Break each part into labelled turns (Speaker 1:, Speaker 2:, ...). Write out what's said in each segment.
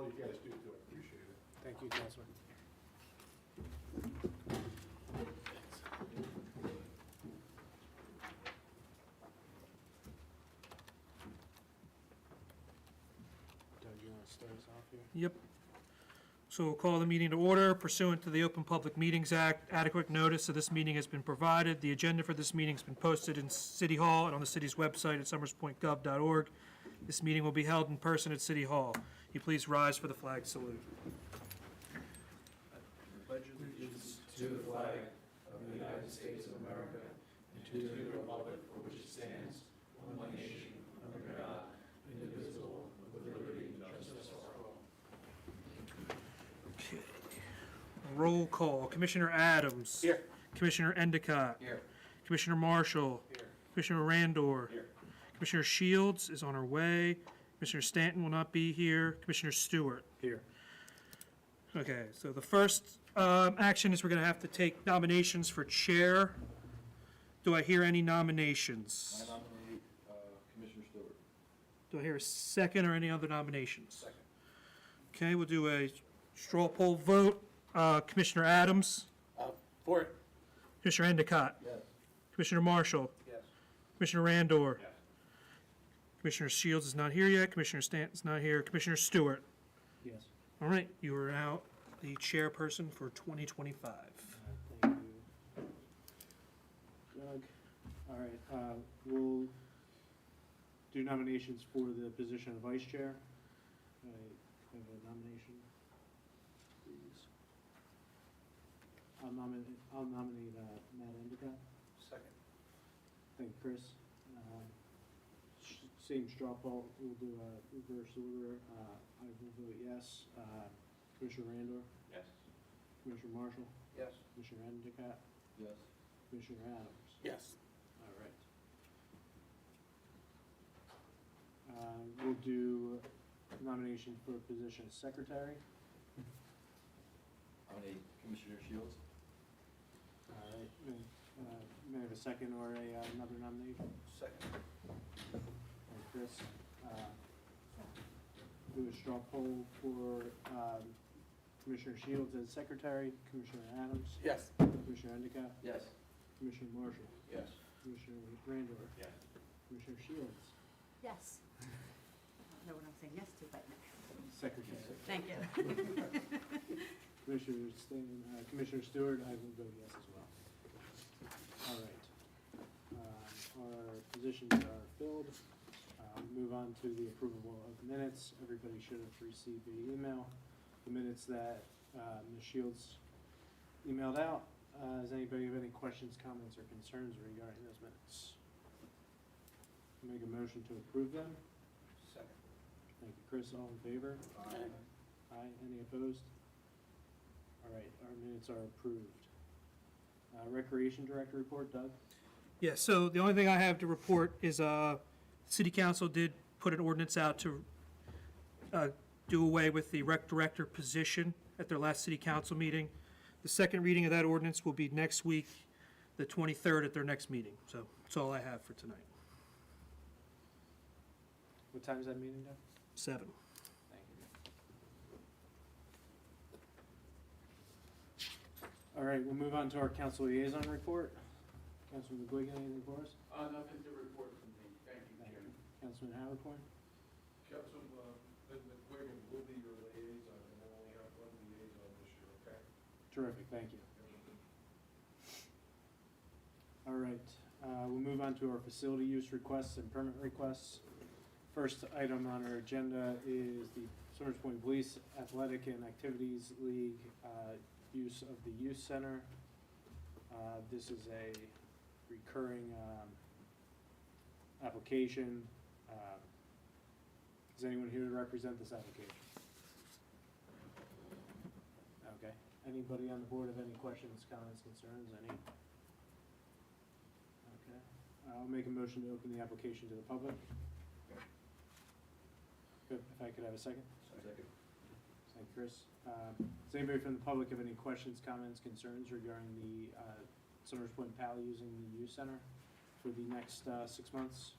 Speaker 1: all you guys do too, I appreciate it.
Speaker 2: Thank you, Councilman. Doug, you want to start us off here?
Speaker 3: Yep. So we'll call the meeting to order pursuant to the Open Public Meetings Act. Adequate notice of this meeting has been provided. The agenda for this meeting has been posted in City Hall and on the city's website at summerspointgov.org. This meeting will be held in person at City Hall. Will you please rise for the flag salute?
Speaker 4: Pledge allegiance to the flag of the United States of America and to the republic for which it stands, one nation, under God, indivisible, with liberty and justice for all.
Speaker 3: Okay. Roll call. Commissioner Adams.
Speaker 2: Here.
Speaker 3: Commissioner Endicott.
Speaker 4: Here.
Speaker 3: Commissioner Marshall.
Speaker 2: Here.
Speaker 3: Commissioner Randor.
Speaker 4: Here.
Speaker 3: Commissioner Shields is on her way. Commissioner Stanton will not be here. Commissioner Stewart.
Speaker 2: Here.
Speaker 3: Okay, so the first action is we're going to have to take nominations for chair. Do I hear any nominations?
Speaker 4: I nominate Commissioner Stewart.
Speaker 3: Do I hear a second or any other nominations?
Speaker 4: Second.
Speaker 3: Okay, we'll do a straw poll vote. Commissioner Adams,
Speaker 2: For it.
Speaker 3: Commissioner Endicott,
Speaker 4: Yes.
Speaker 3: Commissioner Marshall,
Speaker 2: Yes.
Speaker 3: Commissioner Randor.
Speaker 4: Yes.
Speaker 3: Commissioner Shields is not here yet. Commissioner Stanton's not here. Commissioner Stewart.
Speaker 2: Yes.
Speaker 3: All right, you are now the chairperson for 2025.
Speaker 2: Thank you, Doug. All right, we'll do nominations for the position of vice chair. I have a nomination, please. I'll nominate Matt Endicott.
Speaker 4: Second.
Speaker 2: Thank you, Chris. Same straw poll, we'll do a reverse order. I will vote yes. Commissioner Randor,
Speaker 4: Yes.
Speaker 2: Commissioner Marshall,
Speaker 4: Yes.
Speaker 2: Commissioner Endicott,
Speaker 4: Yes.
Speaker 2: Commissioner Adams.
Speaker 4: Yes.
Speaker 2: All right. We'll do nomination for position of secretary.
Speaker 4: Nominate Commissioner Shields.
Speaker 2: All right. May I have a second or another nomination?
Speaker 4: Second.
Speaker 2: Thank you, Chris. Do a straw poll for Commissioner Shields as secretary, Commissioner Adams,
Speaker 4: Yes.
Speaker 2: Commissioner Endicott,
Speaker 4: Yes.
Speaker 2: Commissioner Marshall,
Speaker 4: Yes.
Speaker 2: Commissioner Randor,
Speaker 4: Yes.
Speaker 2: Commissioner Shields,
Speaker 5: Yes. I don't know what I'm saying yes to, but
Speaker 2: secretary.
Speaker 5: thank you.
Speaker 2: Commissioner Stewart, I will vote yes as well. All right. Our positions are filled. Move on to the approval of minutes. Everybody should have received the email. The minutes that Ms. Shields emailed out. Does anybody have any questions, comments, or concerns regarding those minutes? Make a motion to approve them.
Speaker 4: Second.
Speaker 2: Thank you, Chris. All in favor?
Speaker 4: Aye.
Speaker 2: Aye. Any opposed? All right, our minutes are approved. Recreation Director report, Doug?
Speaker 3: Yeah, so the only thing I have to report is City Council did put an ordinance out to do away with the rec director position at their last City Council meeting. The second reading of that ordinance will be next week, the 23rd, at their next meeting. So that's all I have for tonight.
Speaker 2: What time is that meeting, Doug?
Speaker 3: 7.
Speaker 2: Thank you. All right, we'll move on to our council liaison report. Councilman McGuigan, anything for us?
Speaker 1: Nothing to report from me, thank you,
Speaker 2: Thank you.
Speaker 1: Chairman.
Speaker 2: Councilman Havercorn?
Speaker 1: Councilman McGuigan will be your liaison, and we'll only have one liaison this year, okay?
Speaker 2: Terrific, thank you. All right, we'll move on to our facility use requests and permit requests. First item on our agenda is the Summers Point Police Athletic and Activities League use of the youth center. This is a recurring application. Is anyone here to represent this application? Okay. Anybody on the board have any questions, comments, concerns, any? Okay. I'll make a motion to open the application to the public. Good. If I could have a second?
Speaker 4: Second.
Speaker 2: Thank you, Chris. Does anybody from the public have any questions, comments, concerns regarding the Summers Point PAL using the youth center for the next 6 months?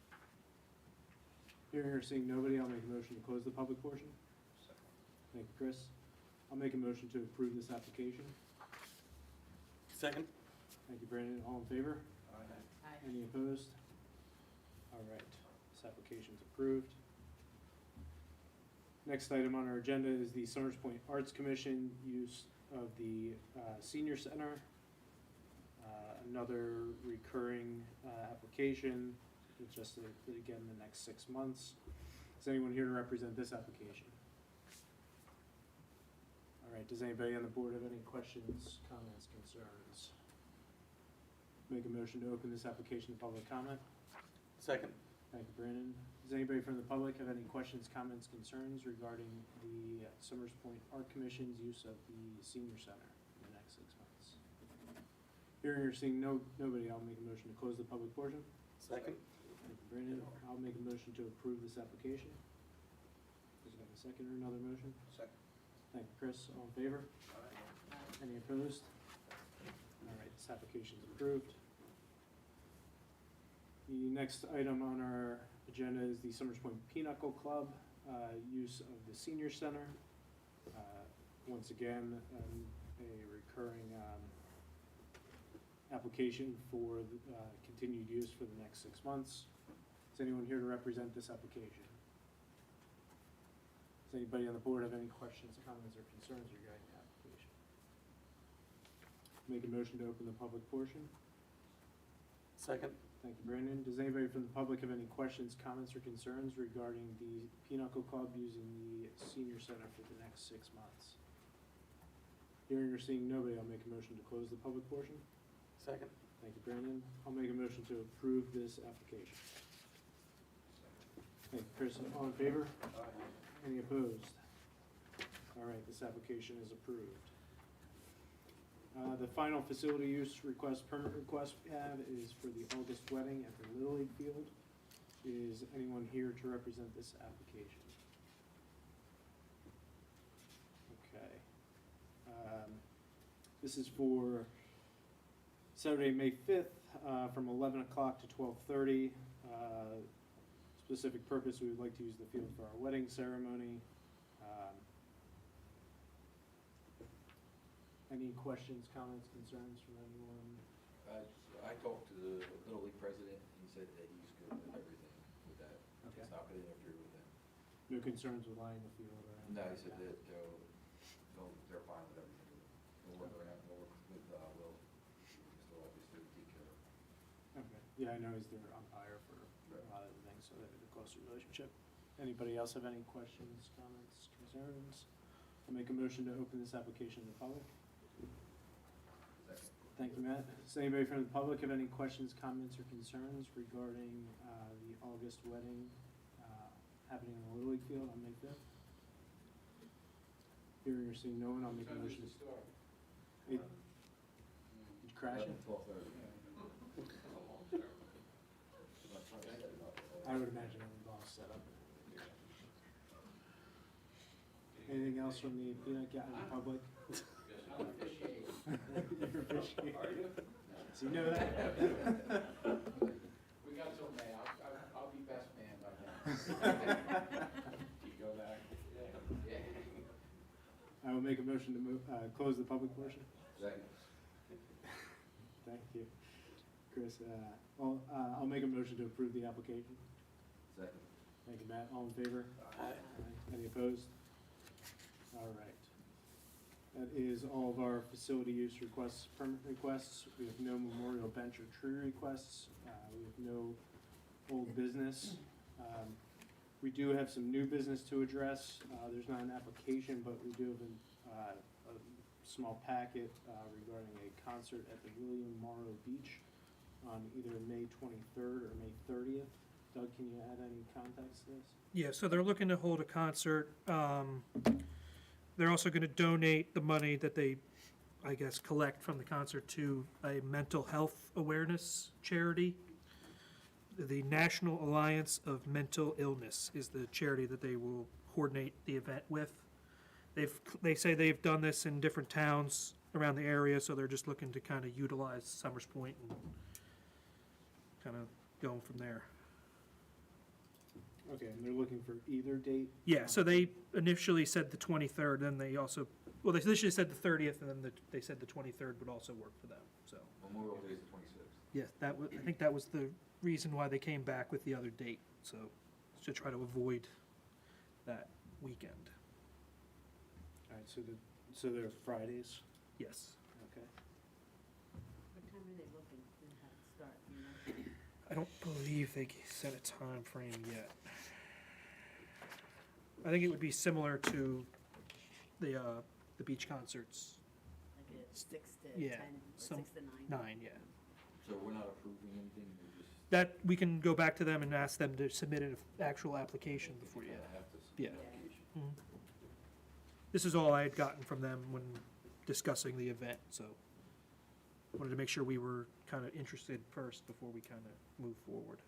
Speaker 2: Hearing or seeing nobody, I'll make a motion to close the public portion.
Speaker 4: Second.
Speaker 2: Thank you, Chris. I'll make a motion to approve this application.
Speaker 4: Second.
Speaker 2: Thank you, Brandon. All in favor?
Speaker 5: Aye.
Speaker 2: Any opposed? All right, this application's approved. Next item on our agenda is the Summers Point Arts Commission use of the senior center. Another recurring application, it's just again the next 6 months. Is anyone here to represent this application? All right, does anybody on the board have any questions, comments, concerns? Make a motion to open this application to public comment.
Speaker 4: Second.
Speaker 2: Thank you, Brandon. Does anybody from the public have any questions, comments, concerns regarding the Summers Point Art Commission's use of the senior center in the next 6 months? Hearing or seeing nobody, I'll make a motion to close the public portion.
Speaker 4: Second.
Speaker 2: Thank you, Brandon. I'll make a motion to approve this application. Does it have a second or another motion?
Speaker 1: Second.
Speaker 2: Thank you, Chris. All in favor?
Speaker 5: Aye.
Speaker 2: Any opposed? All right, this application's approved. The next item on our agenda is the Summers Point Pinochle Club, use of the senior center. Once again, a recurring application for continued use for the next 6 months. Is anyone here to represent this application? Does anybody on the board have any questions, comments, or concerns regarding the application? Make a motion to open the public portion.
Speaker 4: Second.
Speaker 2: Thank you, Brandon. Does anybody from the public have any questions, comments, or concerns regarding the Pinochle Club using the senior center for the next 6 months? Hearing or seeing nobody, I'll make a motion to close the public portion.
Speaker 4: Second.
Speaker 2: Thank you, Brandon. I'll make a motion to approve this application. Thank you, Chris. All in favor? Any opposed? All right, this application is approved. The final facility use permit request we have is for the August wedding at the Little League Field. Is anyone here to represent this application? Okay. This is for Saturday, May 5th, from 11 o'clock to 12:30. Specific purpose, we would like to use the field for our wedding ceremony. Any questions, comments, concerns from anyone?
Speaker 6: I talked to the Little League president, and he said that he's good with everything with that.
Speaker 2: Okay.
Speaker 6: It's not gonna interfere with them.
Speaker 2: No concerns with lining the field or anything?
Speaker 6: No, he
Speaker 2: like
Speaker 6: said
Speaker 2: that?
Speaker 6: they're fine with everything. They'll work around, they'll work with, Will, we can still obviously take care of.
Speaker 2: Okay, yeah, I know he's their umpire for a lot of the things, so they have a closer relationship. Anybody else have any questions, comments, concerns? I'll make a motion to open this application to the public.
Speaker 6: Second.
Speaker 2: Thank you, Matt. Does anybody from the public have any questions, comments, or concerns regarding the August wedding happening in the Little League Field on May 5th? Hearing or seeing no one, I'll make a motion. Did you crash it?
Speaker 6: 12:30.
Speaker 2: I would imagine it was all set up. Anything else from the peanut gallery public? You're officiating. So you know that?
Speaker 7: We got till May, I'll be best man by then. You go back? Yeah.
Speaker 2: I will make a motion to move, close the public portion.
Speaker 6: Second.
Speaker 2: Thank you. Chris, I'll make a motion to approve the application.
Speaker 6: Second.
Speaker 2: Thank you, Matt. All in favor?
Speaker 4: Aye.
Speaker 2: Any opposed? All right. That is all of our facility use requests, permit requests. We have no memorial bench or tree requests. We have no old business. We do have some new business to address. There's not an application, but we do have a small packet regarding a concert at the William Morrow Beach on either May 23rd or May 30th. Doug, can you add any context to this?
Speaker 3: Yeah, so they're looking to hold a concert. They're also going to donate the money that they, I guess, collect from the concert to a mental health awareness charity. The National Alliance of Mental Illness is the charity that they will coordinate the event with. They say they've done this in different towns around the area, so they're just looking to kind of utilize Summers Point and kind of going from there.
Speaker 2: Okay, and they're looking for either date?
Speaker 3: Yeah, so they initially said the 23rd, then they also, well, they initially said the 30th, and then they said the 23rd would also work for them, so.
Speaker 6: Memorial Day is the 26th.
Speaker 3: Yes, that was, I think that was the reason why they came back with the other date, so, to try to avoid that weekend.
Speaker 2: All right, so they're Fridays,
Speaker 3: Yes.
Speaker 2: okay.
Speaker 5: What time are they looking to have it start, you know?
Speaker 3: I don't believe they set a time frame yet. I think it would be similar to the beach concerts,
Speaker 5: Like a 6 to
Speaker 3: Yeah,
Speaker 5: 10, or
Speaker 3: some-
Speaker 5: 6 to 9?
Speaker 3: 9, yeah.
Speaker 6: So we're not approving anything, we're just.
Speaker 3: That, we can go back to them and ask them to submit an actual application before you.
Speaker 6: Kinda have to
Speaker 3: Yeah.
Speaker 6: submit an application.
Speaker 3: Mhm. This is all I had gotten from them when discussing the event, so wanted to make sure we were kind of interested first before we kind of move forward.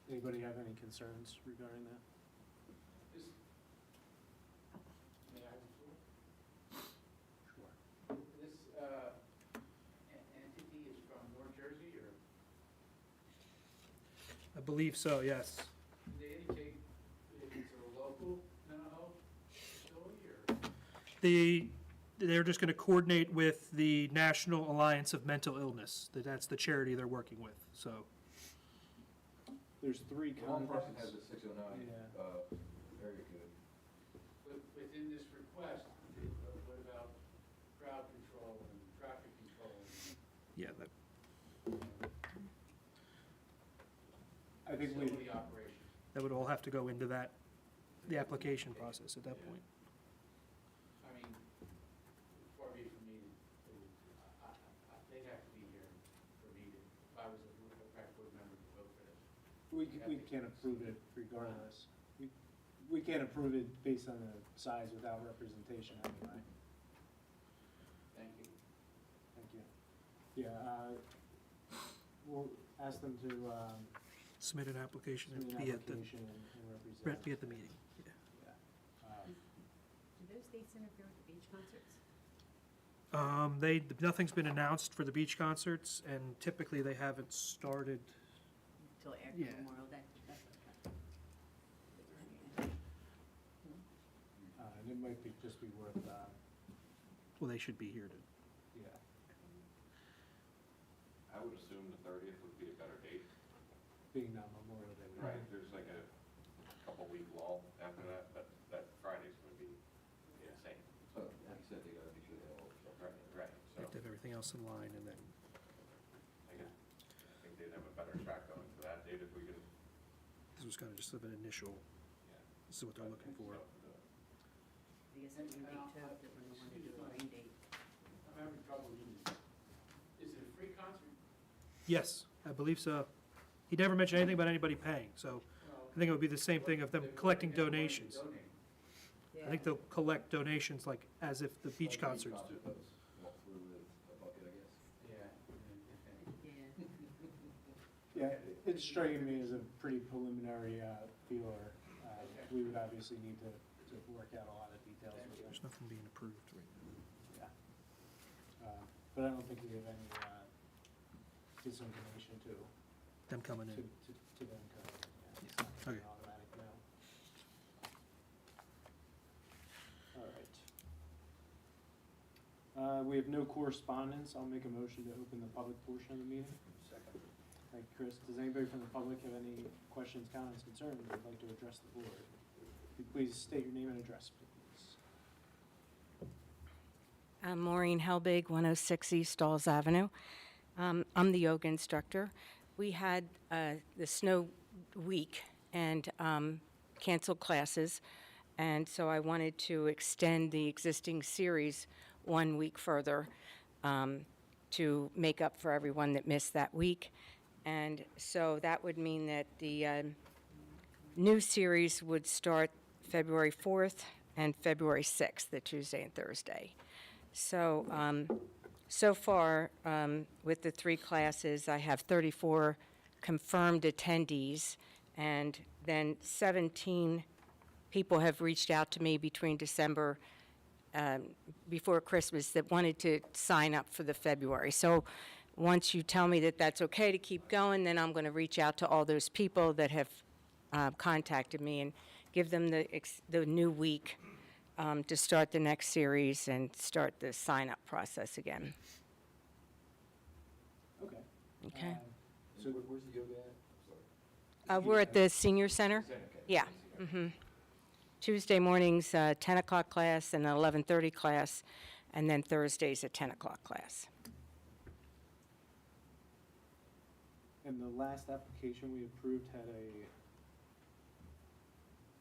Speaker 2: Anybody have any concerns regarding that?
Speaker 7: This, may I report?
Speaker 2: Sure.
Speaker 7: This, entity is from North Jersey, or
Speaker 3: I believe so, yes.
Speaker 7: do they indicate if it's a local mental health facility, or?
Speaker 3: They're just going to coordinate with the National Alliance of Mental Illness. That's the charity they're working with, so.
Speaker 2: There's 3
Speaker 6: One person
Speaker 2: contacts.
Speaker 6: has a 609,
Speaker 2: Yeah.
Speaker 6: area code.
Speaker 7: Within this request, what about crowd control and traffic control?
Speaker 3: Yeah, that,
Speaker 2: I think we,
Speaker 7: Facility operations.
Speaker 3: that would all have to go into the application process at that point.
Speaker 7: I mean, far be it from me, they'd have to be here for me to, if I was a fact board member to vote for this.
Speaker 2: we can't approve it regardless. We can't approve it based on the size without representation anyway.
Speaker 7: Thank you.
Speaker 2: Thank you. Yeah, we'll ask them to,
Speaker 3: Submit an application and
Speaker 2: submit
Speaker 3: be
Speaker 2: an
Speaker 3: at the,
Speaker 2: application and represent.
Speaker 3: be at the meeting. Yeah.
Speaker 2: Yeah.
Speaker 5: Do those dates interfere with the beach concerts?
Speaker 3: Nothing's been announced for the beach concerts, and typically they haven't started.
Speaker 5: Until after
Speaker 3: Yeah.
Speaker 5: Memorial Day? That's okay.
Speaker 2: And it might be, just be worth,
Speaker 3: Well, they should be here to.
Speaker 2: yeah.
Speaker 8: I would assume the 30th would be a better date.
Speaker 2: Being not Memorial Day. weekend.
Speaker 8: Right, there's like a couple-week lull after that, but that Friday's gonna be insane.
Speaker 6: So, like you said, they gotta make sure they have all the stuff.
Speaker 8: Right, so
Speaker 3: Have to have everything else in line, and then
Speaker 8: I think they'd have a better track going for that date if we could,
Speaker 3: this was kind of just an initial,
Speaker 8: yeah.
Speaker 3: this is what they're looking for.
Speaker 5: I guess that would be tough if we wanted to do a rain date.
Speaker 7: I'm having trouble reading. Is it a free concert?
Speaker 3: Yes, I believe so. He never mentioned anything about anybody paying, so I think it would be the same thing of them collecting donations. I think they'll collect donations like as if the beach
Speaker 6: Like
Speaker 3: concerts do.
Speaker 6: concert does. Walk through with a bucket, I guess.
Speaker 7: Yeah.
Speaker 5: Yeah.
Speaker 2: Yeah, it's striking me as a pretty preliminary feeler. We would obviously need to work out a lot of details with them.
Speaker 3: There's nothing being approved right now.
Speaker 2: Yeah. But I don't think we have any disinclination to
Speaker 3: Them coming in.
Speaker 2: them coming in. Yeah, it's not an
Speaker 3: Okay.
Speaker 2: automatic no. All right. We have no correspondence. I'll make a motion to open the public portion of the meeting.
Speaker 6: Second.
Speaker 2: Thank you, Chris. Does anybody from the public have any questions, comments, concerns they'd like to address the board? If you please state your name and address, please.
Speaker 9: I'm Maureen Helbig, 106 East Stalls Avenue. I'm the yoga instructor. We had the snow week and canceled classes, and so I wanted to extend the existing series 1 week further to make up for everyone that missed that week. And so that would mean that the new series would start February 4th and February 6th, the Tuesday and Thursday. So, so far, with the 3 classes, I have 34 confirmed attendees, and then 17 people have reached out to me between December, before Christmas, that wanted to sign up for the February. So once you tell me that that's okay to keep going, then I'm going to reach out to all those people that have contacted me and give them the new week to start the next series and start the sign-up process again.
Speaker 2: Okay.
Speaker 9: Okay.
Speaker 2: So,
Speaker 6: Where's the yoga at? I'm sorry.
Speaker 9: We're at the senior center.
Speaker 6: Okay.
Speaker 9: Yeah. Tuesday mornings, 10 o'clock class and an 11:30 class, and then Thursdays a 10 o'clock class.
Speaker 2: and the last application we approved had a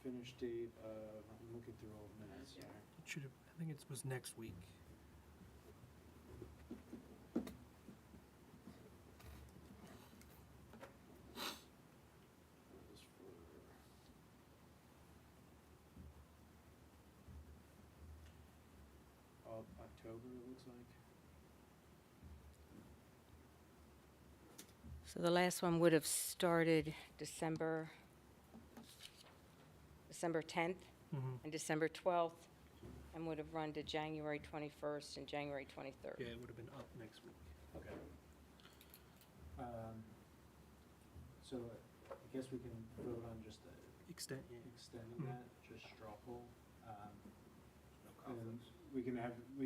Speaker 2: finish date of, I'm looking through old minutes here.
Speaker 3: It should have, I think it was next week.
Speaker 2: It was for October, it looks like.
Speaker 9: So the last one would have started December 10th
Speaker 3: Mhm.
Speaker 9: and December 12th, and would have run to January 21st and January 23rd.
Speaker 3: Yeah, it would have been up next week.
Speaker 2: Okay. So I guess we can vote on just
Speaker 3: Extent, yeah.
Speaker 2: extending
Speaker 3: Mhm.
Speaker 2: that, just straw poll. And we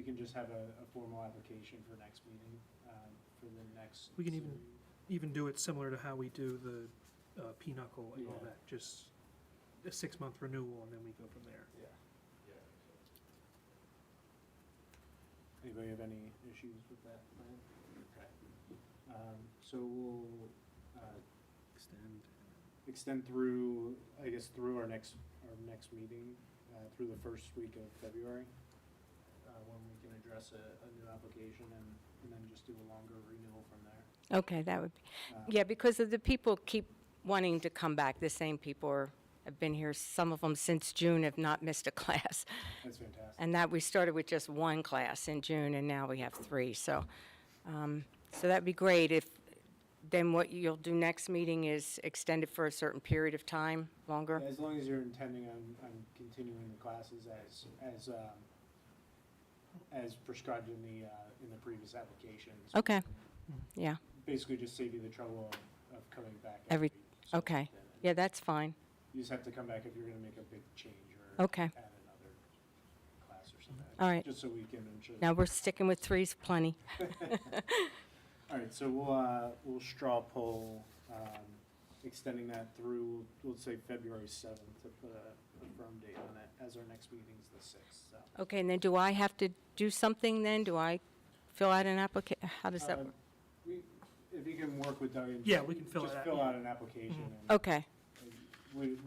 Speaker 2: can just have a formal application for next meeting, for the next.
Speaker 3: We can even-
Speaker 2: series.
Speaker 3: Even do it similar to how we do the pinochle and all
Speaker 2: Yeah.
Speaker 3: that, just a 6-month renewal, and then we go from there.
Speaker 2: Yeah. Anybody have any issues with that plan? Okay. So we'll, extend through, I guess, through our next meeting, through the first week of February, when we can address a new application and then just do a longer renewal from there.
Speaker 9: Okay, that would be,
Speaker 2: Uh,
Speaker 9: yeah, because of the people keep wanting to come back. The same people have been here, some of them since June have not missed a class.
Speaker 2: That's fantastic.
Speaker 9: And that, we started with just one class in June, and now we have 3. So that'd be great if, then what you'll do next meeting is extend it for a certain period of time, longer?
Speaker 2: As long as you're intending on continuing the classes as prescribed in the previous applications.
Speaker 9: Okay, yeah,
Speaker 2: Basically just save you the trouble of coming back.
Speaker 9: Every-
Speaker 2: so
Speaker 9: okay.
Speaker 2: often.
Speaker 9: yeah, that's fine.
Speaker 2: You just have to come back if you're gonna make a big change or
Speaker 9: Okay.
Speaker 2: add another class or something.
Speaker 9: All right.
Speaker 2: Just so we can ensure.
Speaker 9: Now, we're sticking with 3's plenty.
Speaker 2: All right, so we'll straw poll, extending that through, we'll say February 7th to put a firm date on it, as our next meeting's the 6th, so.
Speaker 9: Okay, and then do I have to do something then? Do I fill out an application? How does that work?
Speaker 2: If you can work with Doug and.
Speaker 3: Yeah, we can fill it
Speaker 2: Just
Speaker 3: out,
Speaker 2: fill
Speaker 3: yeah.
Speaker 2: out an application and.
Speaker 9: Okay,
Speaker 2: We,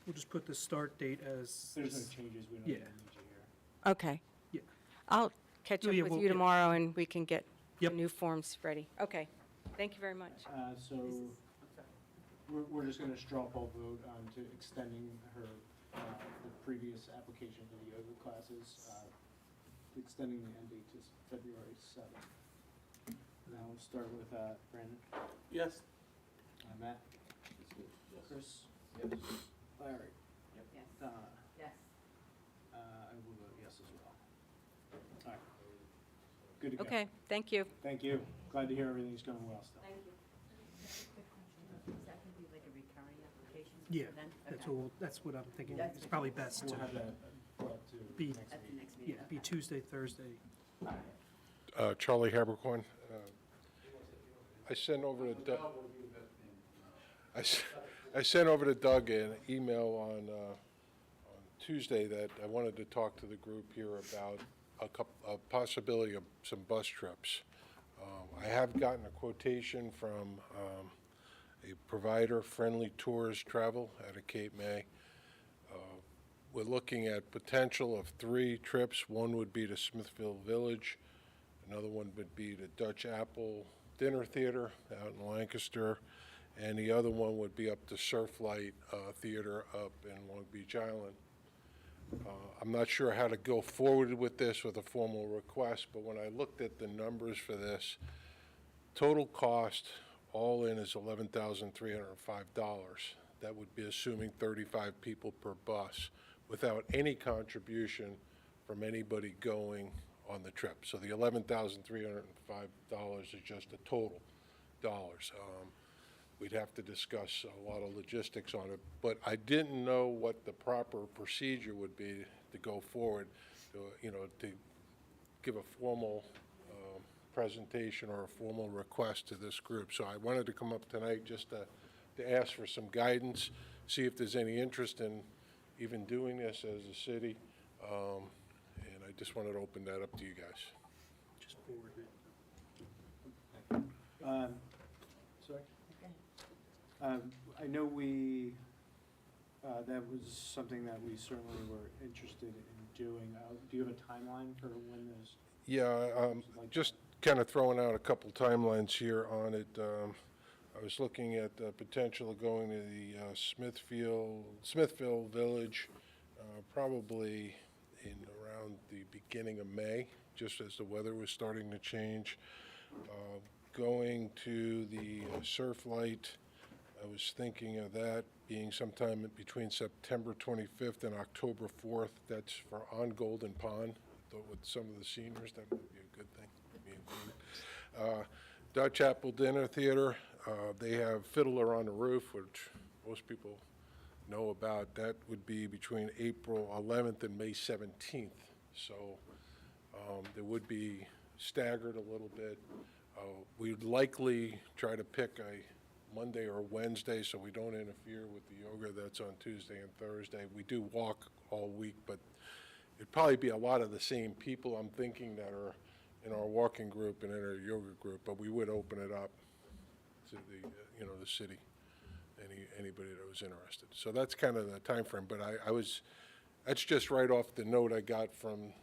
Speaker 3: We'll just put the start date as.
Speaker 2: there's no changes, we don't
Speaker 3: Yeah.
Speaker 2: even need you here.
Speaker 9: okay.
Speaker 3: Yeah.
Speaker 9: I'll catch
Speaker 3: Oh,
Speaker 9: up
Speaker 3: yeah,
Speaker 9: with
Speaker 3: well,
Speaker 9: you
Speaker 3: yeah.
Speaker 9: tomorrow, and we can get the
Speaker 3: Yep.
Speaker 9: new forms ready. Okay, thank you very much.
Speaker 2: So, we're just gonna straw poll vote on to extending her, the previous application for the yoga classes, extending the end date to February 7th. Now we'll start with, Brandon,
Speaker 4: Yes.
Speaker 2: Matt,
Speaker 6: Yes.
Speaker 2: Chris,
Speaker 6: Yes.
Speaker 2: Larry,
Speaker 5: Yes.
Speaker 2: Donna,
Speaker 5: Yes.
Speaker 2: I will vote yes as well. All right. Good to go.
Speaker 9: Okay, thank you.
Speaker 2: Thank you. Glad to hear everything's going well still.
Speaker 5: Thank you. Is that gonna be like a recurring application?
Speaker 3: Yeah,
Speaker 5: then?
Speaker 3: that's
Speaker 5: Okay.
Speaker 3: that's what I'm thinking.
Speaker 5: That's
Speaker 3: It's probably best
Speaker 2: We'll
Speaker 3: to
Speaker 2: have that brought to
Speaker 3: Be-
Speaker 2: next
Speaker 5: At the
Speaker 2: meeting.
Speaker 5: next meeting?
Speaker 3: be Tuesday, Thursday.
Speaker 1: Charlie Habercorn. I sent over to Doug. I sent over to Doug an email on Tuesday that I wanted to talk to the group here about a possibility of some bus trips. I have gotten a quotation from a provider, Friendly Tours Travel out of Cape May. We're looking at potential of 3 trips. One would be to Smithville Village. Another one would be to Dutch Apple Dinner Theater out in Lancaster. And the other one would be up to Surflight Theater up in Long Beach Island. I'm not sure how to go forward with this with a formal request, but when I looked at the numbers for this, total cost all in is $11,305. That would be assuming 35 people per bus, without any contribution from anybody going on the trip. So the $11,305 is just the total dollars. we'd have to discuss a lot of logistics on it. But I didn't know what the proper procedure would be to go forward, to give a formal presentation or a formal request to this group. So I wanted to come up tonight just to ask for some guidance, see if there's any interest in even doing this as a city. And I just wanted to open that up to you guys.
Speaker 3: Just forward it.
Speaker 2: Sorry? I know that was something that we certainly were interested in doing. Do you have a timeline for when those?
Speaker 1: Yeah, just kind of throwing out a couple timelines here on it. I was looking at the potential of going to the Smithville Village, probably in around the beginning of May, just as the weather was starting to change. Going to the Surflight, I was thinking of that being sometime between September 25th and October 4th. That's on Golden Pond. Thought with some of the seniors, that would be a good thing to be included. Dutch Chapel Dinner Theater, they have Fiddler on the Roof, which most people know about. That would be between April 11th and May 17th. So there would be staggered a little bit. We'd likely try to pick a Monday or Wednesday so we don't interfere with the yoga that's on Tuesday and Thursday. We do walk all week, but it'd probably be a lot of the same people, I'm thinking, that are in our walking group and in our yoga group, but we would open it up to the, the city, anybody that was interested. So that's kind of the time frame. But that's just right off the note I got from,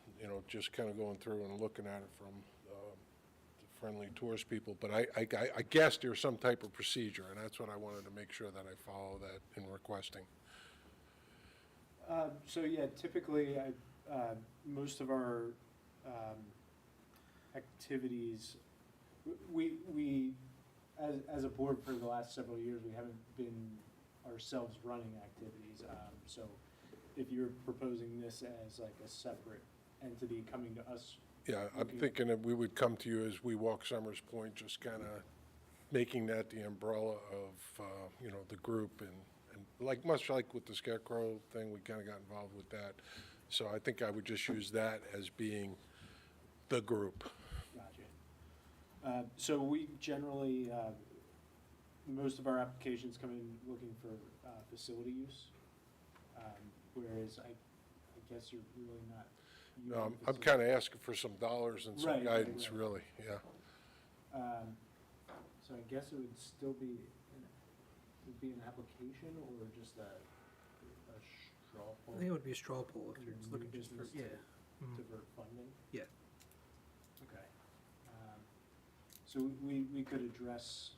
Speaker 1: just kind of going through and looking at it from the Friendly Tourist people. But I guess there's some type of procedure, and that's what I wanted to make sure that I follow that in requesting.
Speaker 2: So yeah, typically, most of our activities, we as a board for the last several years, we haven't been ourselves running activities. So if you're proposing this as like a separate entity coming to us.
Speaker 1: Yeah, I'm thinking that we would come to you as we walk Summers Point, just kind of making that the umbrella of, the group and much like with the Scarecrow thing, we kind of got involved with that. So I think I would just use that as being the group.
Speaker 2: Gotcha. So we generally, most of our applications come in looking for facility use, whereas I guess you're really not.
Speaker 1: No, I'm kind of asking for some dollars and some
Speaker 2: Right,
Speaker 1: guidance,
Speaker 2: right.
Speaker 1: really, yeah.
Speaker 2: So I guess it would still be, an application or just a straw poll?
Speaker 3: I think it would be a straw poll if you're
Speaker 2: New
Speaker 3: looking just for,
Speaker 2: business
Speaker 3: yeah. Mhm.
Speaker 2: Divert funding?
Speaker 3: Yeah.
Speaker 2: Okay. So we could address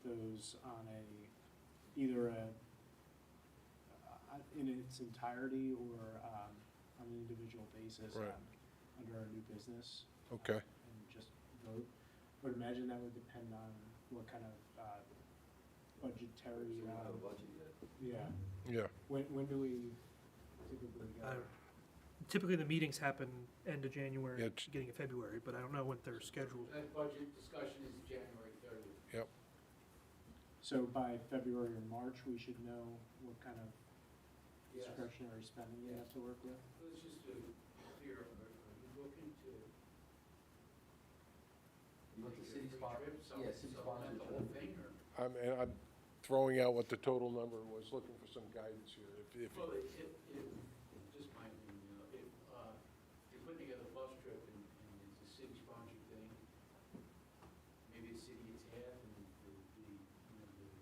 Speaker 2: those on either in its entirety or on an individual basis
Speaker 1: Right.
Speaker 2: Under our new business.
Speaker 1: Okay.
Speaker 2: And just vote. I would imagine that would depend on what kind of budgetary.
Speaker 6: So we don't have a budget yet.
Speaker 2: Yeah.
Speaker 1: Yeah,
Speaker 2: When do we typically go?
Speaker 3: Typically, the meetings happen end of January,
Speaker 1: Yeah, it's-
Speaker 3: beginning of February, but I don't know when they're scheduled.
Speaker 7: That budget discussion is January 30th.
Speaker 1: yep.
Speaker 2: So by February or March, we should know what kind of
Speaker 7: Yes.
Speaker 2: discretionary spending we have to work with?
Speaker 7: Let's just do clear, are you looking to?
Speaker 6: You look at city
Speaker 7: free
Speaker 6: spot,
Speaker 7: trip,
Speaker 6: yeah, city
Speaker 7: supplement
Speaker 6: sponsored.
Speaker 7: the whole thing, or?
Speaker 1: I'm throwing out what the total number was, looking for some guidance here. If
Speaker 7: Well, just my opinion, if you're putting together a bus trip and it's a city-sponsored thing, maybe the city gets half and the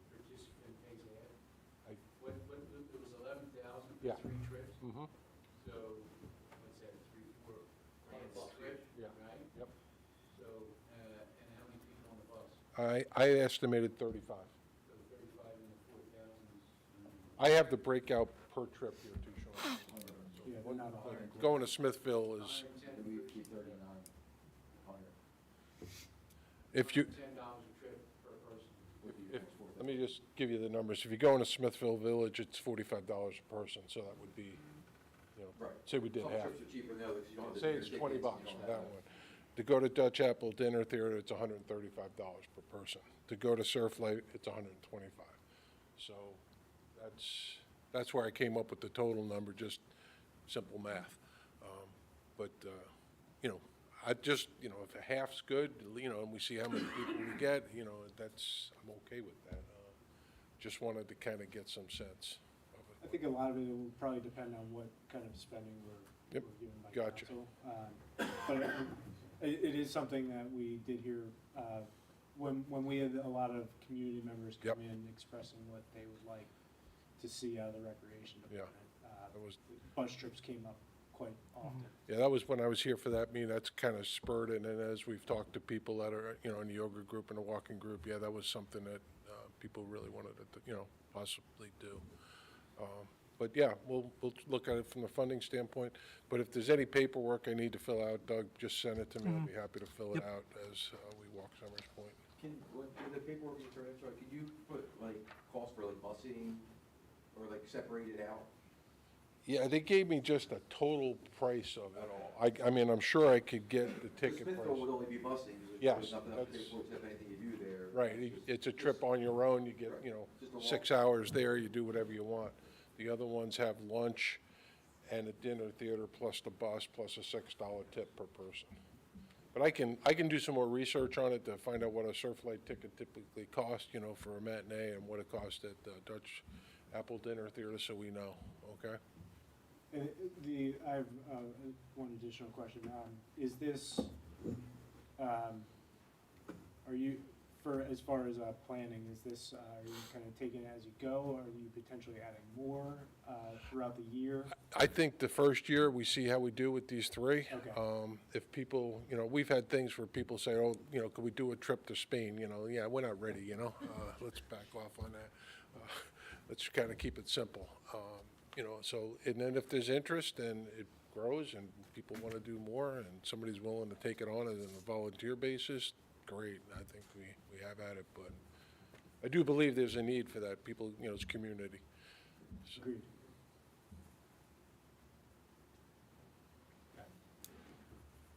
Speaker 7: participant pays half.
Speaker 1: I-
Speaker 7: It was 11,000 for
Speaker 1: Yeah.
Speaker 7: 3 trips,
Speaker 1: Mhm.
Speaker 7: so what's that, 3, 4 grand a trip,
Speaker 1: Yeah.
Speaker 7: right?
Speaker 1: Yep.
Speaker 7: So, and how many people on the bus?
Speaker 1: I estimated 35.
Speaker 7: So 35 and the 4,000 is.
Speaker 1: I have the breakout per trip here too, Sean.
Speaker 2: Yeah, we're not all.
Speaker 1: Going to Smithville is,
Speaker 6: And we keep 3900
Speaker 1: if you,
Speaker 7: $10 a trip per person.
Speaker 6: with the
Speaker 1: if,
Speaker 6: export.
Speaker 1: let me just give you the numbers. If you go into Smithville Village, it's $45 a person, so that would be,
Speaker 6: Right.
Speaker 1: say we did
Speaker 6: Some
Speaker 1: half.
Speaker 6: trips are cheaper than others, you don't have the
Speaker 1: Say it's
Speaker 6: tickets,
Speaker 1: 20
Speaker 6: you
Speaker 1: bucks
Speaker 6: don't
Speaker 1: for
Speaker 6: have
Speaker 1: that To go to Dutch Apple Dinner Theater, it's $135 per person. To go to Surflight, it's $125. So that's where I came up with the total number, just simple math. But, you know, I just, you know, if a half's good, you know, and we see how many people we get, you know, I'm okay with that. Just wanted to kind of get some sense of
Speaker 2: I
Speaker 1: it.
Speaker 2: think a lot of it will probably depend on what kind of spending we're
Speaker 1: Yep,
Speaker 2: given by
Speaker 1: gotcha.
Speaker 2: council. But it is something that we did hear, when we had a lot of community members come
Speaker 1: Yep.
Speaker 2: in expressing what they would like to see out of the recreation
Speaker 1: Yeah,
Speaker 2: department.
Speaker 1: that was-
Speaker 2: Bus trips came up quite often.
Speaker 1: Yeah, that was when I was here for that meeting, that's kind of spurred, and then as we've talked to people that are, you know, in the yoga group and the walking group, yeah, that was something that people really wanted to, you know, possibly do. But yeah, we'll look at it from the funding standpoint, but if there's any paperwork I need to fill out, Doug, just send it to me, I'll be happy to fill it
Speaker 3: Yep.
Speaker 1: out as we walk Summers Point.
Speaker 6: With the paperwork you turn in, sorry, could you put like cost for like busing or like separate it out?
Speaker 1: Yeah, they gave me just a total price of it all. I mean, I'm sure I could get the ticket
Speaker 6: Smithville would
Speaker 1: price.
Speaker 6: only be busing, because
Speaker 1: Yes,
Speaker 6: there's nothing else to
Speaker 1: that's-
Speaker 6: pay for except anything you do there.
Speaker 1: Right, it's a trip on your own, you get, you know, 6 hours there, you do whatever you want. The other ones have lunch and a dinner theater plus the bus plus a $6 tip per person. But I can do some more research on it to find out what a Surflight ticket typically costs, you know, for a matinee and what it costs at Dutch Apple Dinner Theater, so we know, okay?
Speaker 2: And I have one additional question. Is this, are you, as far as planning, is this, are you kind of taking it as you go, or are you potentially adding more throughout the year?
Speaker 1: I think the first year, we see how we do with these three.
Speaker 2: Okay.
Speaker 1: If people, you know, we've had things where people say, oh, you know, could we do a trip to Spain? You know, yeah, we're not ready, you know? Let's back off on that. Let's kind of keep it simple. You know, so, and then if there's interest and it grows and people want to do more and somebody's willing to take it on as a volunteer basis, great. I think we have at it, but I do believe there's a need for that. People, you know, it's community. So-
Speaker 2: Agreed.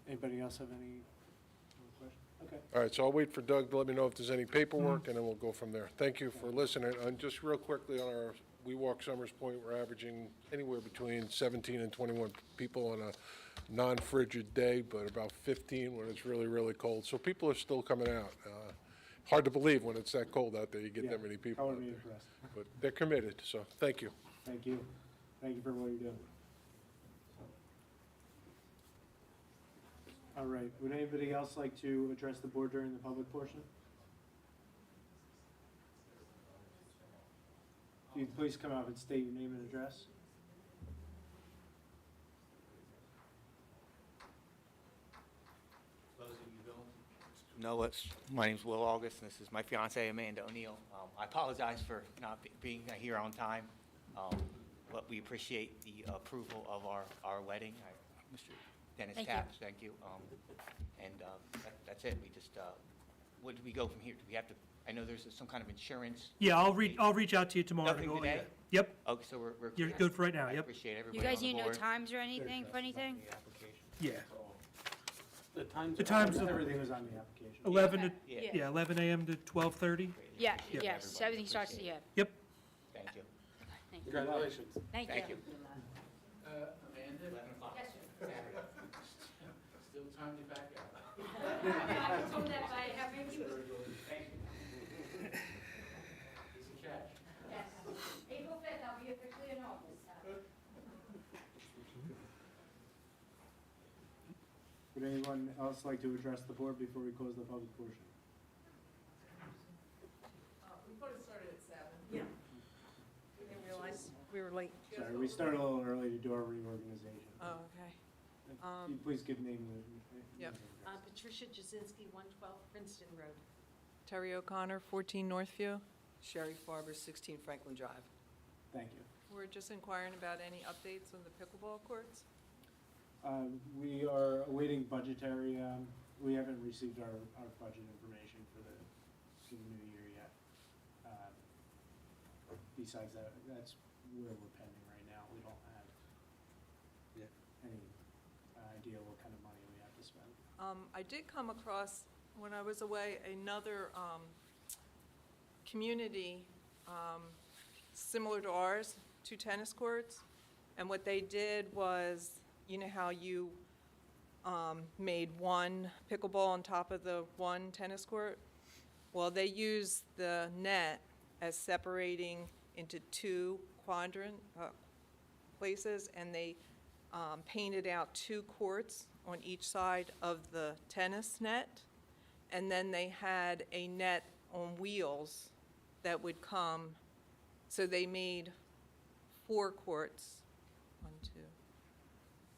Speaker 2: Anybody else have any more questions? Okay.
Speaker 1: All right, so I'll wait for Doug to let me know if there's any paperwork, and then we'll go from there. Thank you for listening. And just real quickly on our We Walk Summers Point, we're averaging anywhere between 17 and 21 people on a non-frigid day, but about 15 when it's really, really cold. So people are still coming out. Hard to believe when it's that cold out there, you get that many people
Speaker 2: Color
Speaker 1: out
Speaker 2: me
Speaker 1: there.
Speaker 2: impressed.
Speaker 1: But they're committed, so thank you.
Speaker 2: Thank you. Thank you for what you're doing. All right, would anybody else like to address the board during the public portion? If you'd please come up and state your name and address.
Speaker 10: No, my name's Will August, and this is my fiancee Amanda O'Neill. I apologize for not being here on time, but we appreciate the approval of our wedding. Mr. Dennis
Speaker 9: Thank you.
Speaker 10: Capps, thank you. And that's it. We just, where do we go from here? Do we have to, I know there's some kind of insurance.
Speaker 3: Yeah, I'll reach out to you tomorrow. to
Speaker 10: Nothing
Speaker 3: go over
Speaker 10: today?
Speaker 3: that. Yep,
Speaker 10: Okay, so we're.
Speaker 3: you're
Speaker 10: clear.
Speaker 3: good for right now,
Speaker 10: I
Speaker 3: yep.
Speaker 10: appreciate
Speaker 11: You
Speaker 10: everybody
Speaker 11: guys
Speaker 10: on the
Speaker 11: need no
Speaker 10: board.
Speaker 11: times or anything for anything?
Speaker 10: The application.
Speaker 3: Yeah.
Speaker 2: The times.
Speaker 3: The times of-
Speaker 2: Everything was on the application.
Speaker 3: 11 to,
Speaker 10: Yeah.
Speaker 3: yeah, 11 a.m. to 12:30.
Speaker 11: Yeah,
Speaker 3: Yep.
Speaker 11: yes, everything starts to, yeah.
Speaker 3: Yep.
Speaker 10: Thank you.
Speaker 11: Thank you.
Speaker 2: Congratulations.
Speaker 11: Thank
Speaker 10: Thank
Speaker 11: you.
Speaker 10: you.
Speaker 7: Amanda?
Speaker 10: 11 o'clock.
Speaker 11: Yes, sir.
Speaker 7: Still time to back out.
Speaker 11: I was told that by having you.
Speaker 7: Piece of cash.
Speaker 11: Yes. April 5th, I'll be officially in office.
Speaker 2: Would anyone else like to address the board before we close the public portion?
Speaker 5: We thought it started at 7.
Speaker 12: Yeah. We didn't realize we were late.
Speaker 2: Sorry, we started a little early to do our reorganization.
Speaker 12: Oh, okay.
Speaker 2: Can you please give name and.
Speaker 12: Yep.
Speaker 5: Patricia Jasinski, 112 Princeton Road.
Speaker 12: Terry O'Connor, 14 Northview. Sherry Farber, 16 Franklin Drive.
Speaker 2: Thank you.
Speaker 12: We're just inquiring about any updates on the pickleball courts.
Speaker 2: We are awaiting budgetary, we haven't received our budget information for the new year yet. Besides that, that's where we're pending right now. We don't have any idea what kind of money we have to spend.
Speaker 12: I did come across, when I was away, another community similar to ours, 2 tennis courts. And what they did was, you know how you made one pickleball on top of the one tennis court? Well, they used the net as separating into 2 quadrant places, and they painted out 2 courts on each side of the tennis net, and then they had a net on wheels that would come, so they made 4 courts, 1, 2,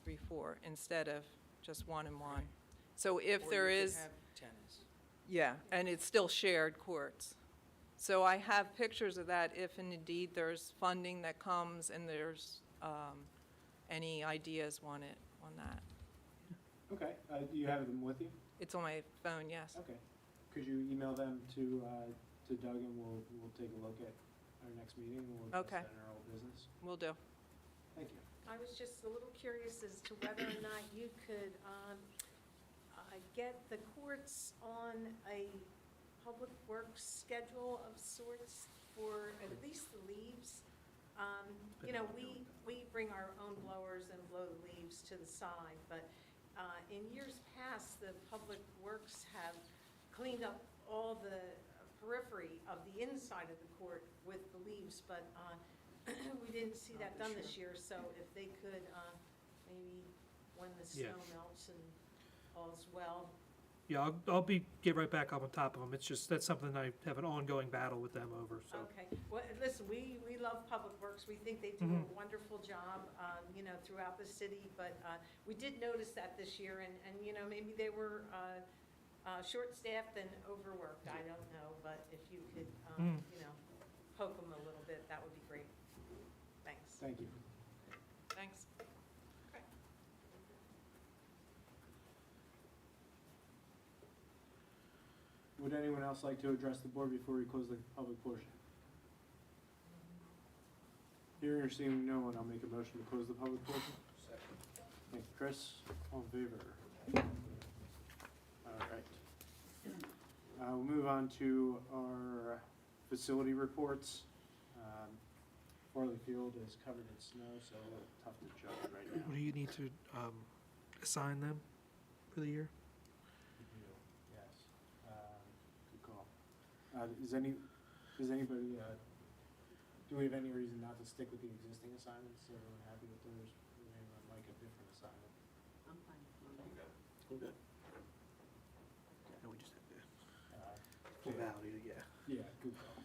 Speaker 12: 3, 4, instead of just 1 and 1. So if there is,
Speaker 10: Tennis.
Speaker 12: yeah, and it's still shared courts. So I have pictures of that if indeed there's funding that comes and there's any ideas on that.
Speaker 2: Okay, do you have them with you?
Speaker 12: It's on my phone, yes.
Speaker 2: Okay. Could you email them to Doug, and we'll take a look at our next meeting, and we'll address
Speaker 12: Okay.
Speaker 2: that in our old business?
Speaker 12: Will do.
Speaker 2: Thank you.
Speaker 5: I was just a little curious as to whether or not you could get the courts on a public works schedule of sorts for at least the leaves. You know, we bring our own blowers and blow the leaves to the side, but in years past, the public works have cleaned up all the periphery of the inside of the court with the leaves, but we didn't see that done this year, so if they could, maybe when the
Speaker 3: Yeah.
Speaker 5: snow melts and all's well.
Speaker 3: Yeah, get right back up on top of them. It's just, that's something I have an ongoing battle with them over, so.
Speaker 5: Okay, well, listen, we love Public Works, we think they do a wonderful job, you know, throughout the city, but we did notice that this year, and, you know, maybe they were short-staffed and overworked, I don't know, but if you could, you know, poke them a little bit, that would be great. Thanks.
Speaker 2: Thank you.
Speaker 12: Thanks.
Speaker 2: Would anyone else like to address the board before we close the public portion? Hearing or seeing no one, I'll make a motion to close the public portion.
Speaker 4: Second.
Speaker 2: Thank you, Chris. All in favor? All right. We'll move on to our facility reports. Farley Field is covered in snow, so a little tough to judge right now.
Speaker 3: What do you need to assign them for the year?
Speaker 2: Yes. Good call. Does anybody, do we have any reason not to stick with the existing assignments? Is everyone happy with theirs? Would anyone like a different assignment?
Speaker 5: I'm fine.
Speaker 3: I'm good. No, we just have to,
Speaker 2: Formality, yeah. Yeah, good call.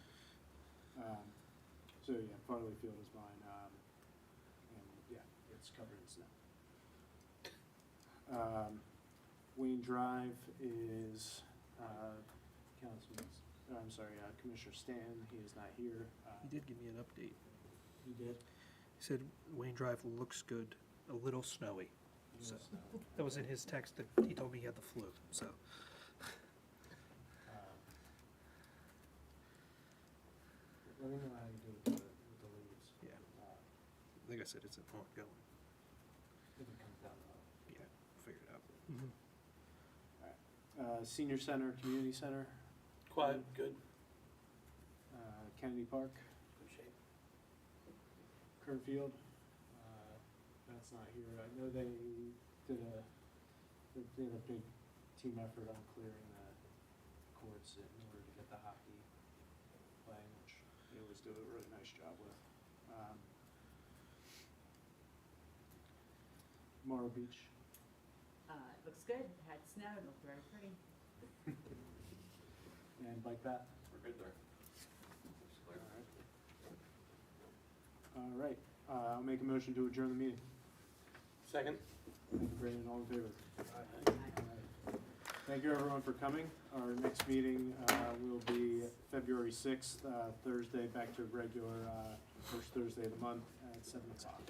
Speaker 2: So, yeah, Farley Field is mine, and, yeah, it's covered in snow. Wayne Drive is, Commissioner Stanton, he is not here.
Speaker 3: he did give me an update.
Speaker 2: He did?
Speaker 3: He said Wayne Drive looks good, a little snowy. So, that was in his text, that he told me he had the flu, so.
Speaker 2: Let me know how you do with the leaves.
Speaker 3: Yeah. Like I said, it's an ongoing,
Speaker 2: If it comes down low.
Speaker 3: yeah, figure it out.
Speaker 2: Senior Center, Community Center,
Speaker 4: Quiet, good.
Speaker 2: Kennedy Park,
Speaker 4: Good shape.
Speaker 2: Kern Field, that's not here. I know they did a big team effort on clearing the courts in order to get the hockey playing, which they always do a really nice job with. Morrow Beach,
Speaker 5: It looks good, had snow, it looked very pretty.
Speaker 2: and Bike Path.
Speaker 8: We're good there. Looks clear.
Speaker 2: All right, I'll make a motion to adjourn the meeting.
Speaker 4: Second.
Speaker 2: Thank you, Brandon, all in favor? Thank you, everyone, for coming. Our next meeting will be February 6th, Thursday, back to regular first Thursday of the month at 7 o'clock.